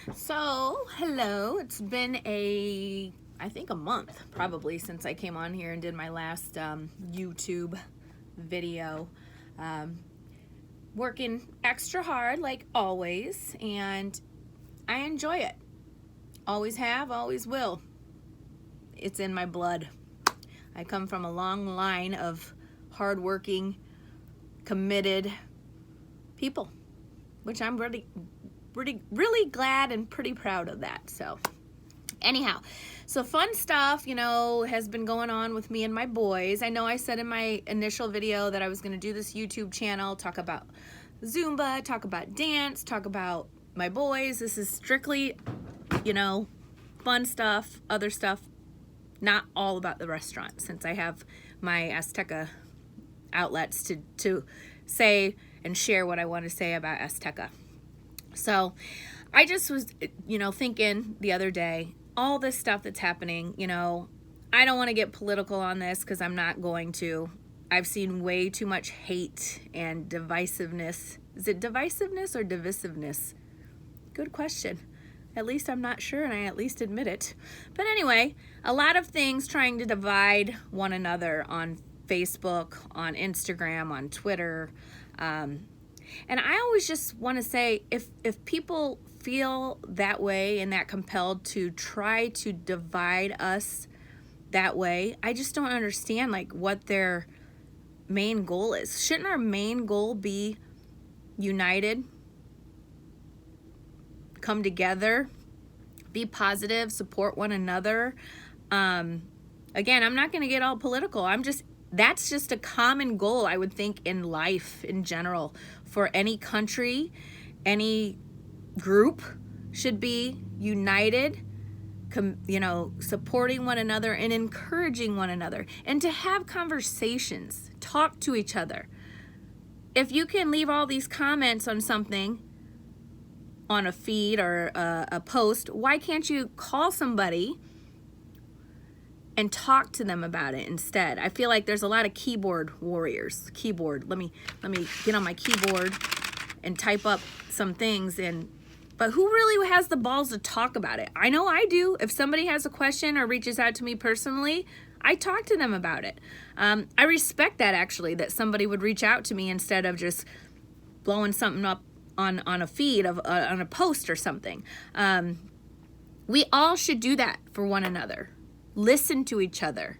Hello. It's been I think a month probably since I came on here and did my last YouTube video. Um, Working extra hard like always, and I enjoy it. Always have, always will. It's in my blood. I come from a long line of hardworking, committed people, which I'm really glad and pretty proud of that. Anyhow, fun stuff, has been going on with me and my boys. I know I said in my initial video that I was going to do this YouTube channel, talk about Zumba, talk about dance, talk about my boys. This is strictly, fun stuff, other stuff, not all about the restaurant, since I have my Azteca outlets to say and share what I want to say about Azteca. So I just was, thinking the other day, all this stuff that's happening, I don't want to get political on this because I'm not going to. I've seen way too much hate and divisiveness. Is it divisiveness or divisiveness? Good question. At least I'm not sure, and I at least admit it. But anyway, a lot of things trying to divide one another on Facebook, on Instagram, on Twitter. And I always just want to say, if people feel that way and that compelled to try to divide us that way, I just don't understand what their main goal is. Shouldn't our main goal be united, come together, be positive, support one another? Again, I'm not going to get all political. That's just a common goal, I would think, in life in general, for any country, any group should be united, supporting one another and encouraging one another, and to have conversations, talk to each other. If you can leave all these comments on something, on a feed or a post, why can't you call somebody and talk to them about it instead? I feel like there's a lot of keyboard warriors. Let me get on my keyboard and type up some things, but who really has the balls to talk about it? I know I do. If somebody has a question or reaches out to me personally, I talk to them about it. I respect that, actually, that somebody would reach out to me instead of just blowing something up on a feed on a post or something. We all should do that for one another. Listen to each other,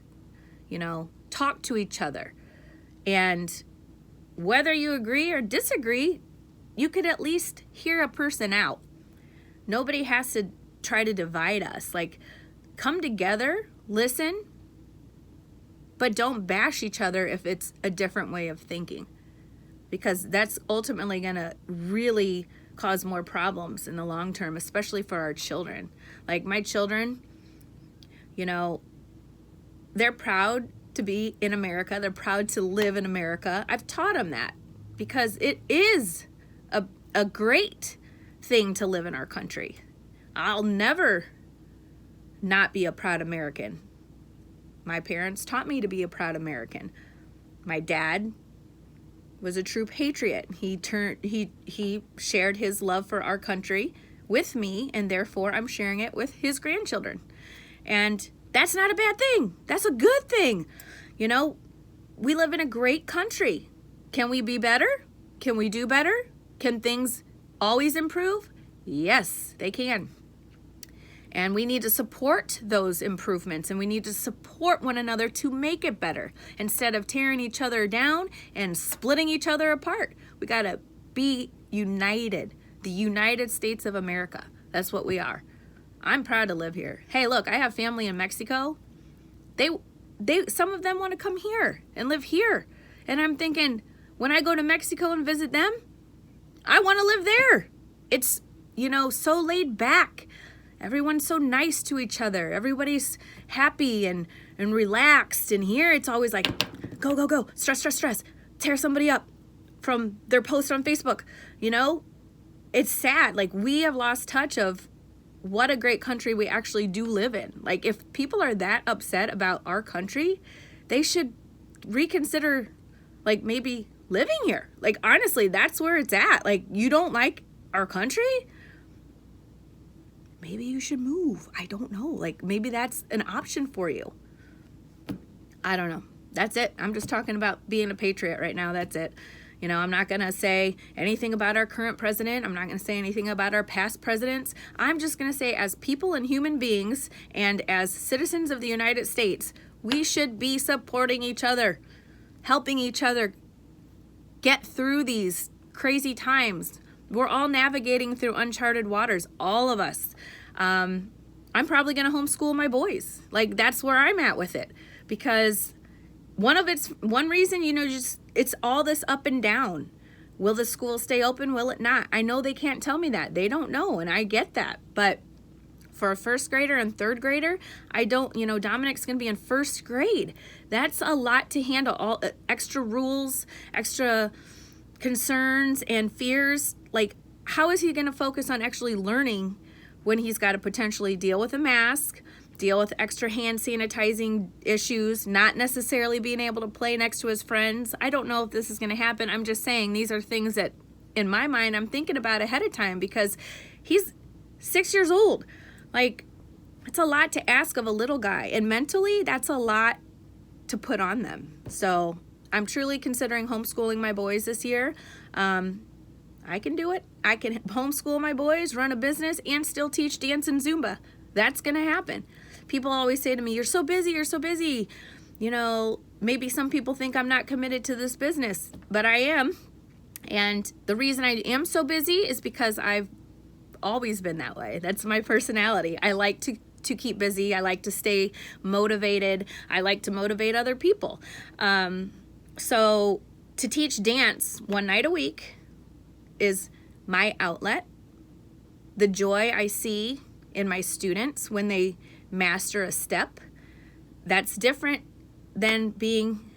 talk to each other. And whether you agree or disagree, you could at least hear a person out. Nobody has to try to divide us. Come together, listen, but don't bash each other if it's a different way of thinking, because that's ultimately going to really cause more problems in the long term, especially for our children. My children, they're proud to be in America. They're proud to live in America. I've taught them that because it is a great thing to live in our country. I'll never not be a proud American. My parents taught me to be a proud American. My dad was a true patriot. He shared his love for our country with me, and therefore I'm sharing it with his grandchildren. And that's not a bad thing. That's a good thing. We live in a great country. Can we be better? Can we do better? Can things always improve? Yes, they can. And we need to support those improvements, and we need to support one another to make it better instead of tearing each other down and splitting each other apart. We got to be united. The United States of America. That's what we are. I'm proud to live here. Hey, look, I have family in Mexico. Some of them want to come here and live here. And I'm thinking, when I go to Mexico and visit them, I want to live there. It's, so laid back. Everyone's so nice to each other. Everybody's happy and relaxed. And here it's always like, go, go, go, stress, tear somebody up from their post on Facebook. It's sad. We have lost touch of what a great country we actually do live in. If people are that upset about our country, they should reconsider, maybe living here. Like, honestly, that's where it's at. Like, you don't like our country? maybe you should move. I don't know. Like, maybe that's an option for you. I don't know. That's it. I'm just talking about being a patriot right now. That's it. You know, I'm not going to say anything about our current president. I'm not going to say anything about our past presidents. I'm just going to say, as people and human beings and as citizens of the United States, we should be supporting each other, helping each other get through these crazy times. We're all navigating through uncharted waters, all of us. I'm probably going to homeschool my boys. Like, that's where I'm at with it, because one reason, you know, just it's all this up and down. Will the school stay open? Will it not? I know they can't tell me that. They don't know, and I get that. But for a first grader and third grader, I don't, you know, Dominic's going to be in first grade. That's a lot to handle. All extra rules, extra concerns and fears. Like, how is he going to focus on actually learning when he's got to potentially deal with a mask, deal with extra hand sanitizing issues, not necessarily being able to play next to his friends? I don't know if this is going to happen. I'm just saying these are things that, in my mind, I'm thinking about ahead of time, because he's 6 years old. Like, it's a lot to ask of a little guy, and mentally, that's a lot to put on them. So I'm truly considering homeschooling my boys this year. I can do it. I can homeschool my boys, run a business, and still teach dance and Zumba. That's going to happen. People always say to me, you're so busy, you're so busy. You know, maybe some people think I'm not committed to this business, but I am. And the reason I am so busy is because I've always been that way. That's my personality. I like to keep busy. I like to stay motivated. I like to motivate other people. So to teach dance one night a week is my outlet. The joy I see in my students when they master a step, that's different than being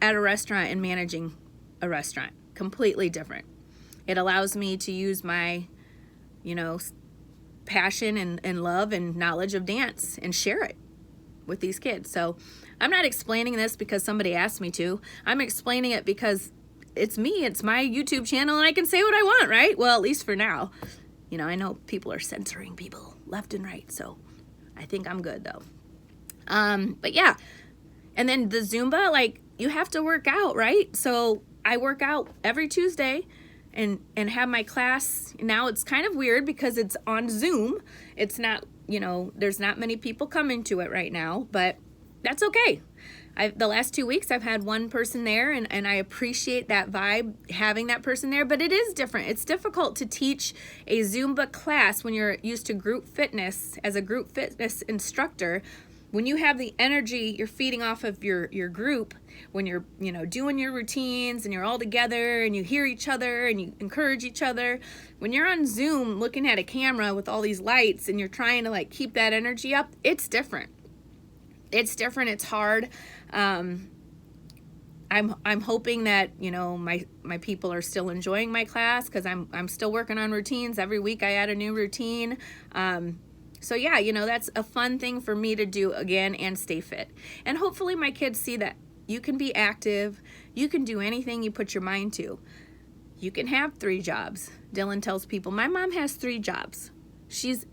at a restaurant and managing a restaurant. Completely different. It allows me to use my, you know, passion and love and knowledge of dance and share it with these kids. So I'm not explaining this because somebody asked me to. I'm explaining it because it's me. It's my YouTube channel, and I can say what I want, right? Well, at least for now. You know, I know people are censoring people left and right, so I think I'm good, though. But yeah, and then the Zumba, like, you have to work out, right? So I work out every Tuesday and have my class. Now it's kind of weird because it's on Zoom. It's not, you know, there's not many people coming to it right now, but that's okay. The last 2 weeks I've had one person there, and I appreciate that vibe, having that person there, but it is different. It's difficult to teach a Zumba class when you're used to group fitness as a group fitness instructor. When you have the energy, you're feeding off of your group, when you're, you know, doing your routines and you're all together and you hear each other and you encourage each other. When you're on Zoom looking at a camera with all these lights and you're trying to, like, keep that energy up, it's different. It's different. It's hard. I'm hoping that, you know, my people are still enjoying my class, because I'm still working on routines. Every week I add a new routine. So yeah, you know, that's a fun thing for me to do again and stay fit. And hopefully my kids see that you can be active. You can do anything you put your mind to. You can have 3 jobs. Dylan tells people, my mom has 3 jobs. She's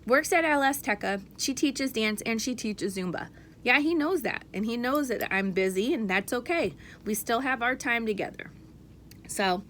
works at LS Teca. She teaches dance and she teaches Zumba. Yeah, he knows that, and he knows that I'm busy, and that's okay. We still have our time together. So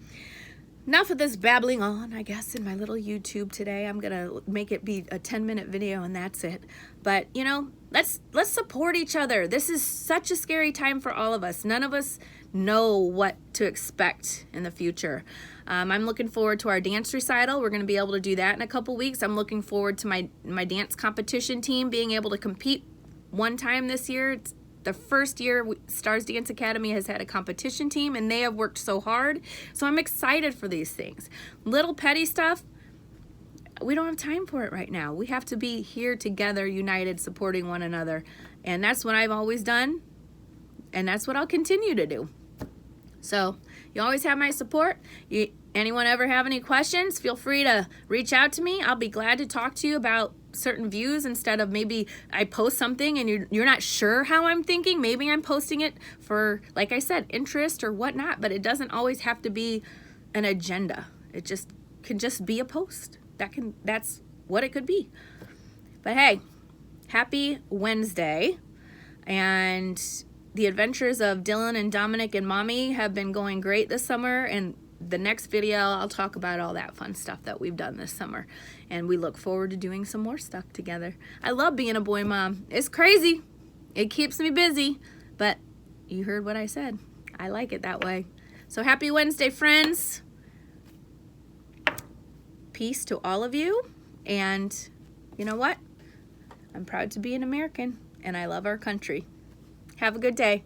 enough of this babbling on, I guess, in my little YouTube today. I'm gonna make it be a 10-minute video, and that's it. But, you know, let's support each other. This is such a scary time for all of us. None of us know what to expect in the future. I'm looking forward to our dance recital. We're going to be able to do that in a couple weeks. I'm looking forward to my dance competition team being able to compete one time this year. It's the first year Stars Dance Academy has had a competition team, and they have worked so hard. So I'm excited for these things. Little petty stuff, we don't have time for it right now. We have to be here together, united, supporting one another. And that's what I've always done, and that's what I'll continue to do. So you always have my support. Anyone ever have any questions, feel free to reach out to me. I'll be glad to talk to you about certain views, instead of maybe I post something and you're not sure how I'm thinking. Maybe I'm posting it for, like I said, interest or whatnot, but it doesn't always have to be an agenda. It just can just be a post. That's what it could be. But hey, happy Wednesday. And the adventures of Dylan and Dominic and Mommy have been going great this summer. And the next video, I'll talk about all that fun stuff that we've done this summer. And we look forward to doing some more stuff together. I love being a boy mom. It's crazy. It keeps me busy. But you heard what I said. I like it that way. So happy Wednesday, friends. Peace to all of you. And you know what? I'm proud to be an American, and I love our country. Have a good day.